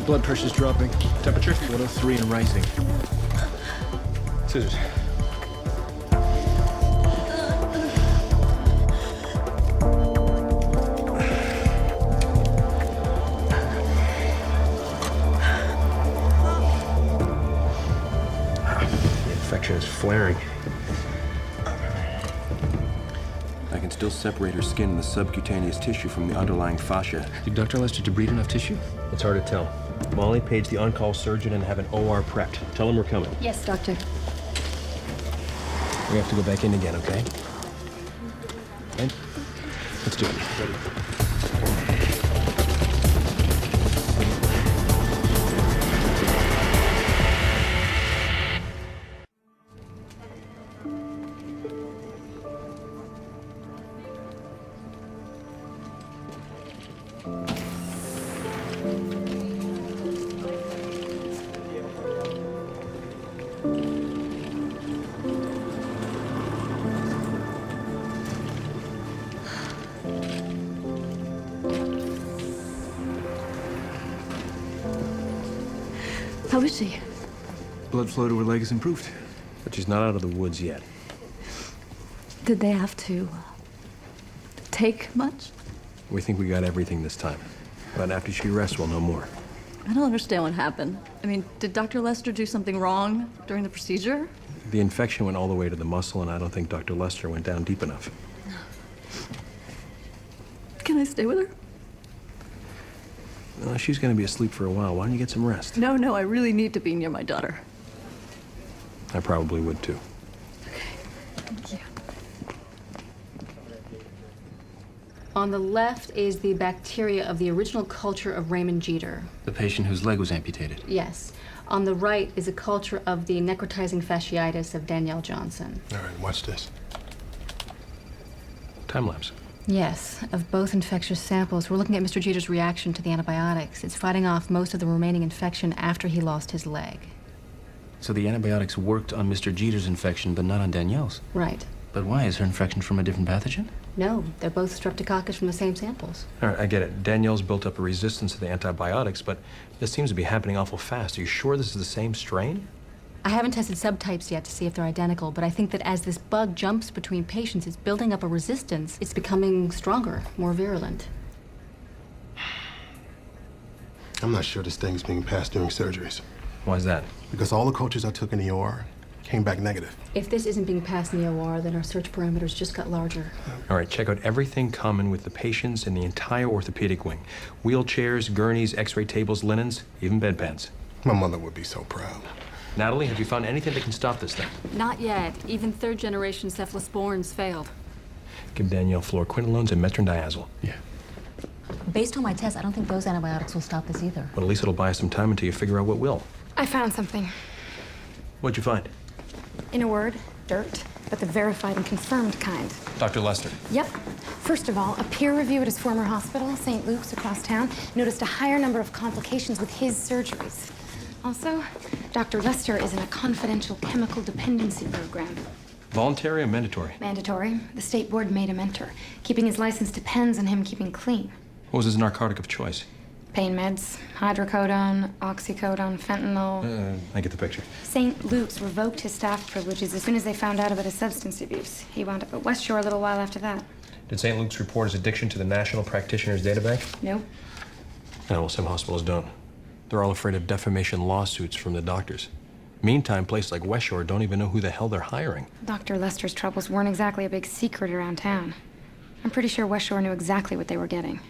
Blood pressure's dropping. Temperature? 103 and rising. Scissors. The infection is flaring. I can still separate her skin and the subcutaneous tissue from the underlying fascia. Did Dr. Lester debride enough tissue? It's hard to tell. Molly, page the on-call surgeon and have an OR prepped. Tell him we're coming. Yes, doctor. We have to go back in again, okay? Okay? Let's do it. Ready? How is she? Blood flow to her leg is improved. But she's not out of the woods yet. Did they have to take much? We think we got everything this time. But after she rests, we'll know more. I don't understand what happened. I mean, did Dr. Lester do something wrong during the procedure? The infection went all the way to the muscle, and I don't think Dr. Lester went down deep enough. Can I stay with her? She's going to be asleep for a while. Why don't you get some rest? No, I really need to be near my daughter. I probably would, too. Okay, thank you. On the left is the bacteria of the original culture of Raymond Jeter. The patient whose leg was amputated. Yes. On the right is a culture of the necrotizing fasciitis of Danielle Johnson. All right, watch this. Time lapse. Yes, of both infectious samples. We're looking at Mr. Jeter's reaction to the antibiotics. It's fighting off most of the remaining infection after he lost his leg. So the antibiotics worked on Mr. Jeter's infection, but not on Danielle's. Right. But why? Is her infection from a different pathogen? No, they're both streptococcus from the same samples. All right, I get it. Danielle's built up a resistance to the antibiotics, but this seems to be happening awful fast. Are you sure this is the same strain? I haven't tested subtypes yet to see if they're identical, but I think that as this bug jumps between patients, it's building up a resistance. It's becoming stronger, more virulent. I'm not sure this thing is being passed during surgeries. Why is that? Because all the cultures I took in the OR came back negative. If this isn't being passed in the OR, then our search parameters just got larger. All right, check out everything common with the patients in the entire orthopedic wing. Wheelchairs, gurneys, x-ray tables, linens, even bedpans. My mother would be so proud. Natalie, have you found anything that can stop this thing? Not yet. Even third-generation cephalosporins failed. Give Danielle fluoroquinolones and metronidazole. Yeah. Based on my test, I don't think those antibiotics will stop this either. But at least it'll buy us some time until you figure out what will. I found something. What'd you find? In a word, dirt, but the verified and confirmed kind. Dr. Lester. Yep. First of all, a peer review at his former hospital, St. Luke's across town, noticed a higher number of complications with his surgeries. Also, Dr. Lester is in a confidential chemical dependency program. Voluntary or mandatory? Mandatory. The state board made him enter. Keeping his license depends on him keeping clean. What was his narcotic of choice? Pain meds, hydrocodone, oxycodone, fentanyl. I get the picture. St. Luke's revoked his staff privileges as soon as they found out about his substance abuse. He wound up at West Shore a little while after that. Did St. Luke's report his addiction to the National Practitioners Databank? Nope. No, well, some hospitals don't. They're all afraid of defamation lawsuits from the doctors. Meantime, places like West Shore don't even know who the hell they're hiring. Dr. Lester's troubles weren't exactly a big secret around town. I'm pretty sure West Shore knew exactly what they were getting.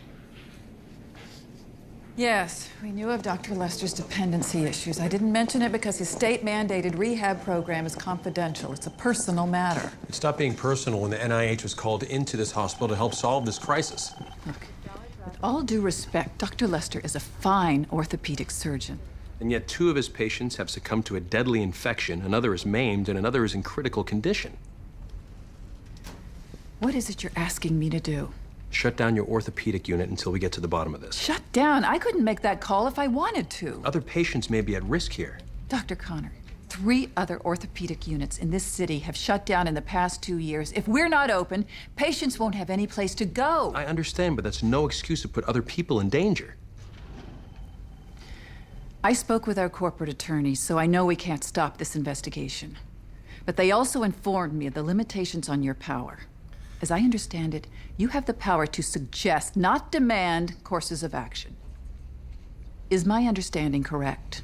Yes, we knew of Dr. Lester's dependency issues. I didn't mention it because his state-mandated rehab program is confidential. It's a personal matter. It stopped being personal when the NIH was called into this hospital to help solve this crisis. Look, with all due respect, Dr. Lester is a fine orthopedic surgeon. And yet 2 of his patients have succumbed to a deadly infection, another is maimed, and another is in critical condition. What is it you're asking me to do? Shut down your orthopedic unit until we get to the bottom of this. Shut down? I couldn't make that call if I wanted to. Other patients may be at risk here. Dr. Connor, 3 other orthopedic units in this city have shut down in the past 2 years. If we're not open, patients won't have any place to go. I understand, but that's no excuse to put other people in danger. I spoke with our corporate attorneys, so I know we can't stop this investigation. But they also informed me of the limitations on your power. As I understand it, you have the power to suggest, not demand, courses of action. Is my understanding correct?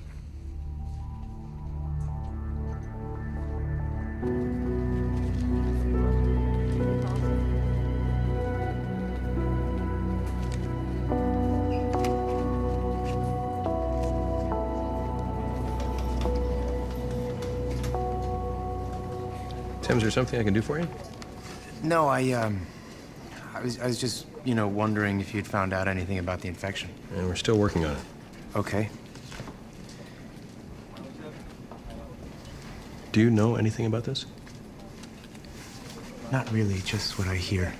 Tim, is there something I can do for you? No, I was just, wondering if you'd found out anything about the infection. And we're still working on it. Okay. Do you know anything about this? Not really, just what I hear.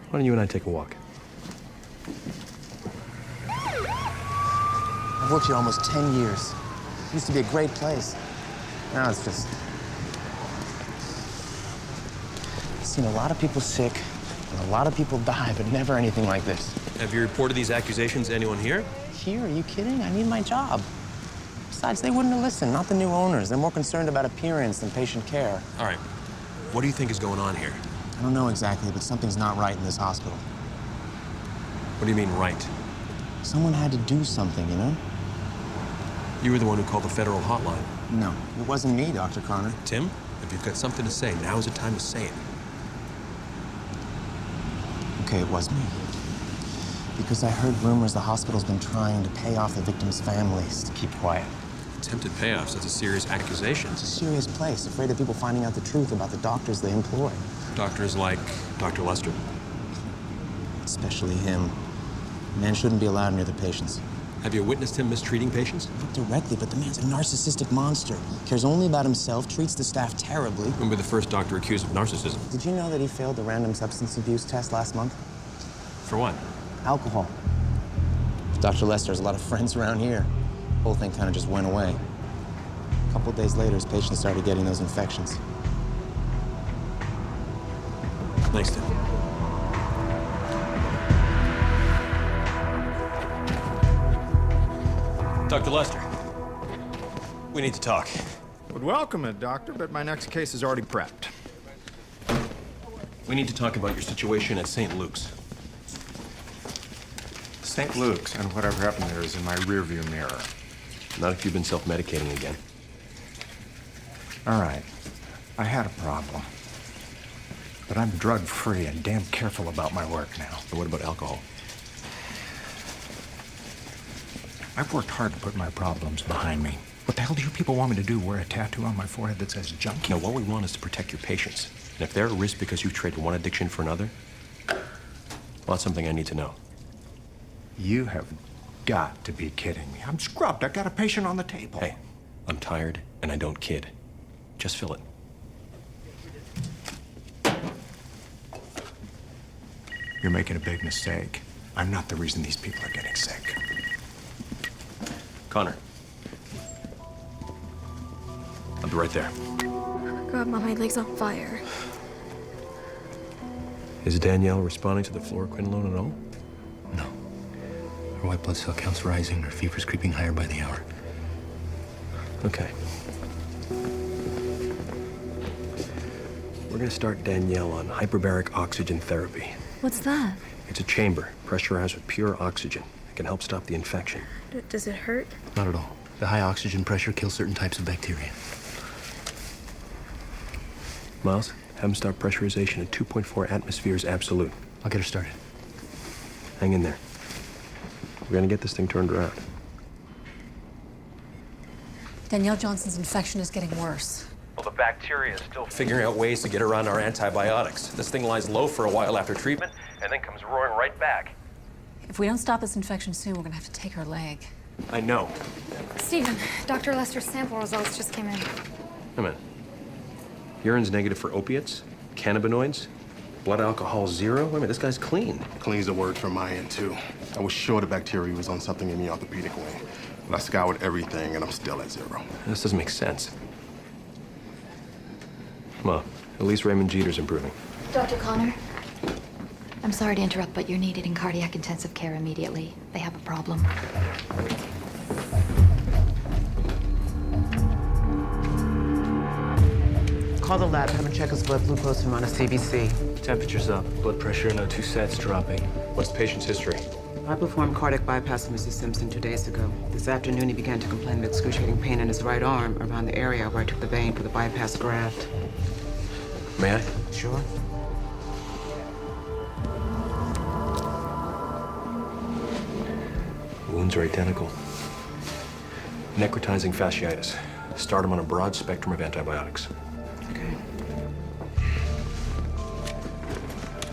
Why don't you and I take a walk? I've worked here almost 10 years. It used to be a great place. Now it's just... I've seen a lot of people sick, and a lot of people die, but never anything like this. Have you reported these accusations to anyone here? Here? Are you kidding? I need my job. Besides, they wouldn't have listened, not the new owners. They're more concerned about appearance than patient care. All right. What do you think is going on here? I don't know exactly, but something's not right in this hospital. What do you mean, right? Someone had to do something, you know? You were the one who called the federal hotline. No, it wasn't me, Dr. Connor. Tim, if you've got something to say, now's the time to say it. Okay, it was me. Because I heard rumors the hospital's been trying to pay off the victims' families to keep quiet. Attempted payoffs, that's a serious accusation. It's a serious place, afraid of people finding out the truth about the doctors they employ. Doctors like Dr. Lester? Especially him. Man shouldn't be allowed near the patients. Have you witnessed him mistreating patients? Not directly, but the man's a narcissistic monster. Cares only about himself, treats the staff terribly. Remember the first doctor accused of narcissism? Did you know that he failed the random substance abuse test last month? For what? Alcohol. Dr. Lester has a lot of friends around here. The whole thing kind of just went away. A couple days later, his patients started getting those infections. Thanks, Tim. Dr. Lester, we need to talk. Would welcome it, Doctor, but my next case is already prepped. We need to talk about your situation at St. Luke's. St. Luke's and whatever happened there is in my rearview mirror. Not if you've been self-medicating again. All right. I had a problem. But I'm drug-free and damn careful about my work now. And what about alcohol? I've worked hard to put my problems behind me. What the hell do you people want me to do? Wear a tattoo on my forehead that says junkie? No, what we want is to protect your patients. And if they're at risk because you've traded one addiction for another, well, that's something I need to know. You have got to be kidding me. I'm scrubbed. I got a patient on the table. Hey, I'm tired and I don't kid. Just fill it. You're making a big mistake. I'm not the reason these people are getting sick. Connor. I'll be right there. God, Mom, my leg's on fire. Is Danielle responding to the fluoroquinolone at all? No. Her white blood cell count's rising, her fever's creeping higher by the hour. Okay. We're gonna start Danielle on hyperbaric oxygen therapy. What's that? It's a chamber pressurized with pure oxygen. It can help stop the infection. Does it hurt? Not at all. The high oxygen pressure kills certain types of bacteria. Miles, have them start pressurization at 2.4 atmospheres absolute. I'll get her started. Hang in there. We're gonna get this thing turned around. Danielle Johnson's infection is getting worse. Well, the bacteria is still figuring out ways to get around our antibiotics. This thing lies low for a while after treatment and then comes roaring right back. If we don't stop this infection soon, we're gonna have to take her leg. I know. Stephen, Dr. Lester's sample results just came in. Wait a minute. Urine's negative for opiates, cannabinoids, blood alcohol 0. Wait a minute, this guy's clean. Clean's a word from my end, too. I was sure the bacteria was on something in the orthopedic wing. But I scoured everything, and I'm still at 0. This doesn't make sense. Well, at least Raymond Jeter's improving. Dr. Connor, I'm sorry to interrupt, but you're needed in cardiac intensive care immediately. They have a problem. Call the lab, have him check his blood glucose and run a CBC. Temperature's up, blood pressure no 2 sets dropping. What's the patient's history? I performed cardiac bypass on Mr. Simpson 2 days ago. This afternoon, he began to complain of excruciating pain in his right arm around the area where I took the vein for the bypass graft. May I? Sure. Wounds are identical. Necrotizing fasciitis. Start him on a broad spectrum of antibiotics. Okay.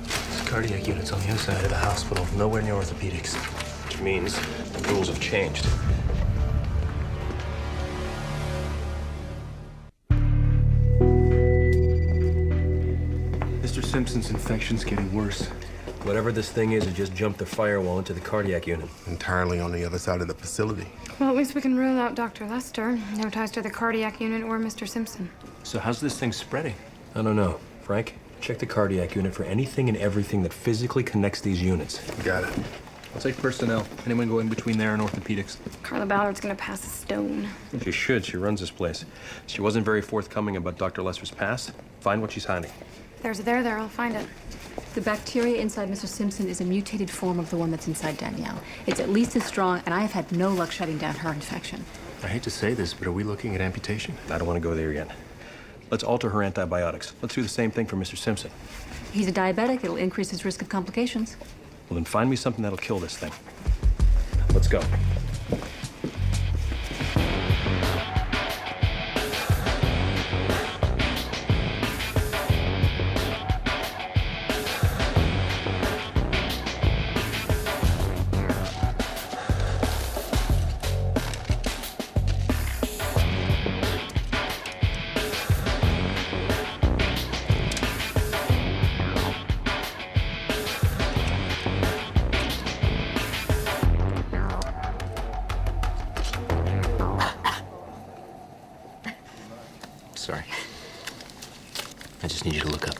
This cardiac unit's on the other side of the hospital, nowhere near orthopedics. Which means the rules have changed. Mr. Simpson's infection's getting worse. Whatever this thing is, it just jumped the firewall into the cardiac unit. Entirely on the other side of the facility. Well, at least we can rule out Dr. Lester. No ties to the cardiac unit or Mr. Simpson. So how's this thing spreading? I don't know. Frank, check the cardiac unit for anything and everything that physically connects these units. Got it. I'll take personnel. Anyone going between there and orthopedics? Carla Ballard's gonna pass a stone. She should. She runs this place. She wasn't very forthcoming about Dr. Lester's past. Find what she's hiding. If there's a there, I'll find it. The bacteria inside Mr. Simpson is a mutated form of the one that's inside Danielle. It's at least as strong, and I have had no luck shutting down her infection. I hate to say this, but are we looking at amputation? I don't want to go there yet. Let's alter her antibiotics. Let's do the same thing for Mr. Simpson. He's a diabetic. It'll increase his risk of complications. Well, then find me something that'll kill this thing. Let's go. Sorry. I just need you to look up.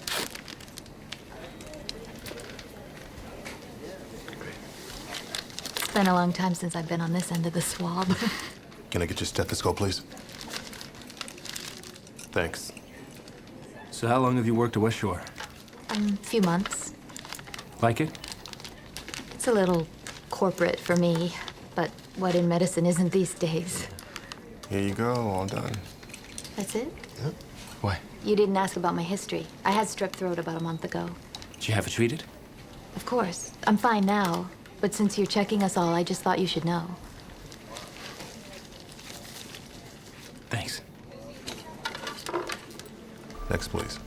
It's been a long time since I've been on this end of the swab. Can I get your stethoscope, please? Thanks. So how long have you worked at West Shore? A few months. Like it? It's a little corporate for me, but what in medicine isn't these days? Here you go, all done. That's it? Yep. Why? You didn't ask about my history. I had strep throat about a month ago. Did you have it treated? Of course. I'm fine now, but since you're checking us all, I just thought you should know. Thanks. Next, please.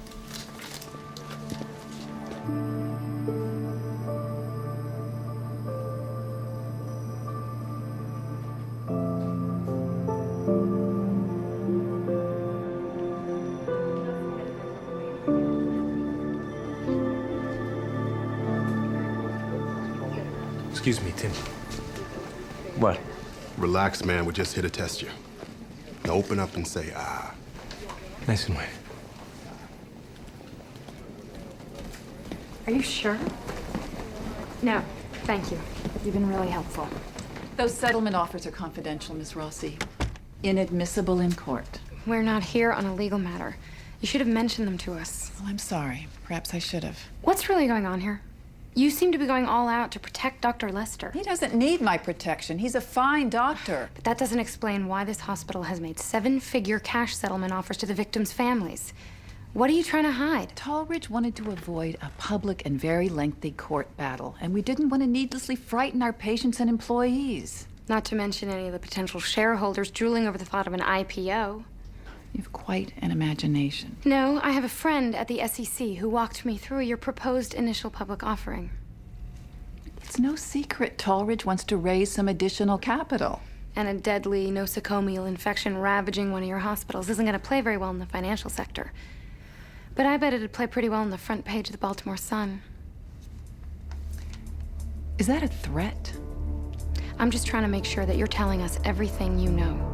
Excuse me, Tim. What? Relax, man. We're just here to test you. Now open up and say, ah. Nice and wet. Are you sure? No, thank you. You've been really helpful. Those settlement offers are confidential, Miss Rossi. Inadmissible in court. We're not here on a legal matter. You should have mentioned them to us. Well, I'm sorry. Perhaps I should have. What's really going on here? You seem to be going all out to protect Dr. Lester. He doesn't need my protection. He's a fine doctor. But that doesn't explain why this hospital has made 7-figure cash settlement offers to the victims' families. What are you trying to hide? Tallridge wanted to avoid a public and very lengthy court battle, and we didn't want to needlessly frighten our patients and employees. Not to mention any of the potential shareholders drooling over the thought of an IPO. You've quite an imagination. No, I have a friend at the SEC who walked me through your proposed initial public offering. It's no secret Tallridge wants to raise some additional capital. And a deadly nosocomial infection ravaging one of your hospitals isn't going to play very well in the financial sector. But I bet it'd play pretty well on the front page of the Baltimore Sun. Is that a threat? I'm just trying to make sure that you're telling us everything you know.